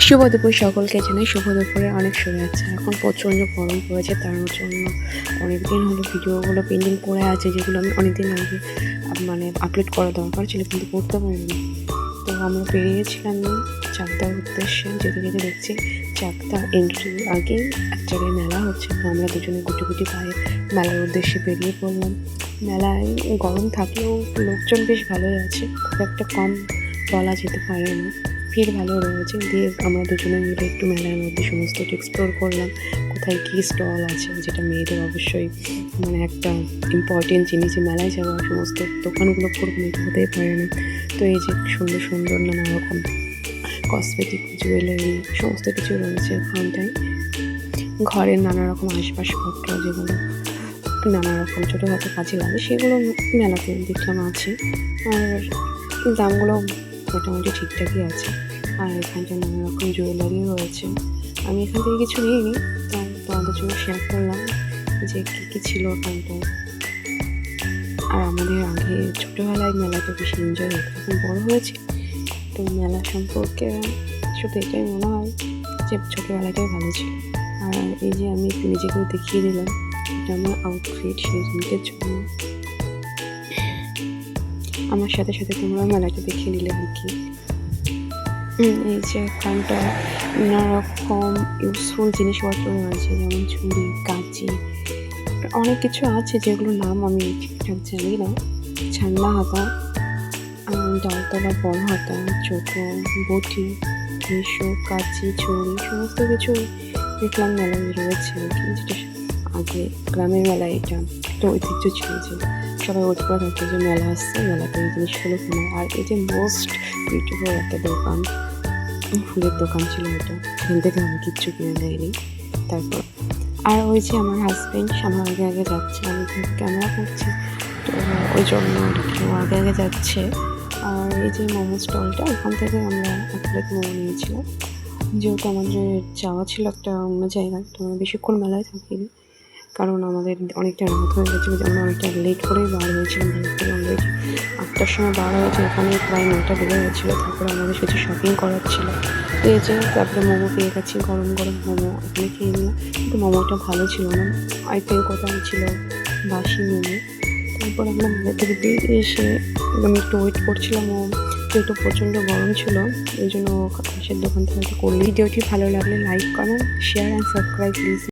শুভ দুপুর সকলকে জানাই শুভ দুপুরে অনেক শুভেচ্ছা। এখন প্রচণ্ড গরম পড়েছে, তার জন্য অনেকদিন হলো ভিডিওগুলো পেন্ডিং পড়ে আছে, যেগুলো আমি অনেকদিন আগে আপলোড করা দরকার ছিল কিন্তু করতে পারিনি। তো আমরা বেরিয়েছিলাম চাকদার উদ্দেশ্যে, যেতে যেতে দেখছি চাকদা এন্ট্রি আগেই এক জায়গায় মেলা হচ্ছে। তো আমরা দুজনে গুটি গুটি পায়ে মেলার উদ্দেশ্যে বেরিয়ে পড়লাম। মেলায় গরম থাকলেও লোকজন বেশ ভালোই আছে, খুব একটা কম বলা যেতে পারে না, ভিড় ভালো রয়েছে। দিয়ে আমরা দুজনে মিলে একটু মেলার মধ্যে সমস্ত এক্সপ্লোর করলাম, কোথায় কী স্টল আছে, যেটা মেয়েদের অবশ্যই একটা ইম্পর্টেন্ট জিনিস, যে মেলায় যাওয়া সমস্ত দোকানগুলো করবো না, এটা হতেই পারে না। তো এই যে সুন্দর সুন্দর নানা রকম কসমেটিক, জুয়েলারি সমস্ত কিছু রয়েছে ওখানটায়। ঘরের নানা রকম আসবাবপত্র, যেগুলো নানা রকম ছোটোখাটো কাজে লাগে, সেগুলো মেলাতে দেখলাম আছে। আর দামগুলো মোটামুটি ঠিকঠাকই আছে। আর এখানটা নানা রকম জুয়েলারিও রয়েছে। আমি এখান থেকে কিছু নিইনি, তাই তোমাদের জন্য শেয়ার করলাম যে কী কী ছিল ওখানটায়। আর আমাদের আগে ছোটোবেলায় মেলাতে বেশি এনজয় হতো, এখন বড়ো হয়েছে তো মেলা সম্পর্কে শুধু এটাই মনে হয় যে ছোটোবেলাটাই ভালো ছিল। আর এই যে আমি নিজেকেও দেখিয়ে দিলাম, এটা আমার আউটফিট সেই দিনকের জন্য। আমার সাথে সাথে তোমরা মেলাটা দেখিয়ে নিলে আর কি। এই যে এখানটা নানা রকম ইউজফুল জিনিসপত্র রয়েছে, যেমন ছুরি, কাঁচি, অনেক কিছু আছে যেগুলোর নাম আমি ঠিকঠাক জানি না। ছান্না হাতা, ডালতলা বড় হাতা, ছোটো বটি, মিশো, কাঁচি, ছুরি সমস্ত কিছু দেখলাম মেলায় রয়েছে আর কি। যেটা আগে গ্রামের মেলায় এটা একটা ঐতিহ্য ছিল যে সবাই ওয়েট করে থাকতো যে মেলা আসছে, মেলাতে এই জিনিসগুলো কেনা। আর এই যে মোস্ট বিউটিফুল একটা দোকান, ফুলের দোকান ছিল, এটা এখান থেকে আমি কিচ্ছু কিনে দেয়নি। তারপর আর ওই যে আমার হাজব্যান্ড আমার আগে আগে যাচ্ছে, আমি কিন্তু ক্যামেরা করছি, তো ওই জন্য আর কি ও আগে আগে যাচ্ছে। আর এই যে মোমো স্টলটা, ওখান থেকে আমরা এক প্লেট মোমো নিয়েছিলাম, যেহেতু আমাদের যাওয়া ছিল একটা অন্য জায়গায়, তো আমরা বেশিক্ষণ মেলায় থাকিনি, কারণ আমাদের অনেকটা রাত হয়ে গেছিলো, যেমন অনেকটা লেট করেই বার হয়েছিলাম। তারপরে আমাদের 8টার সময় বার হয়েছে, ওখানে প্রায় 9টা বেজে গেছিলো। তারপরে আমাদের কিছু শপিং করার ছিল, পেয়েছে। তারপরে মোমো পেয়ে গেছি, গরম গরম মোমো ওখানে খেয়ে নিলাম, কিন্তু মোমোটা ভালো ছিল না, আই থিঙ্ক ওটা ছিল বাসি মোমো। তারপর আমরা মেলা থেকে বেরিয়ে এসে আমি একটু ওয়েট করছিলাম, যেহেতু প্রচণ্ড গরম ছিল, ওই জন্য পাশের দোকান থেকে করলি। ভিডিওটি ভালো লাগলে like comment share and subscribe please.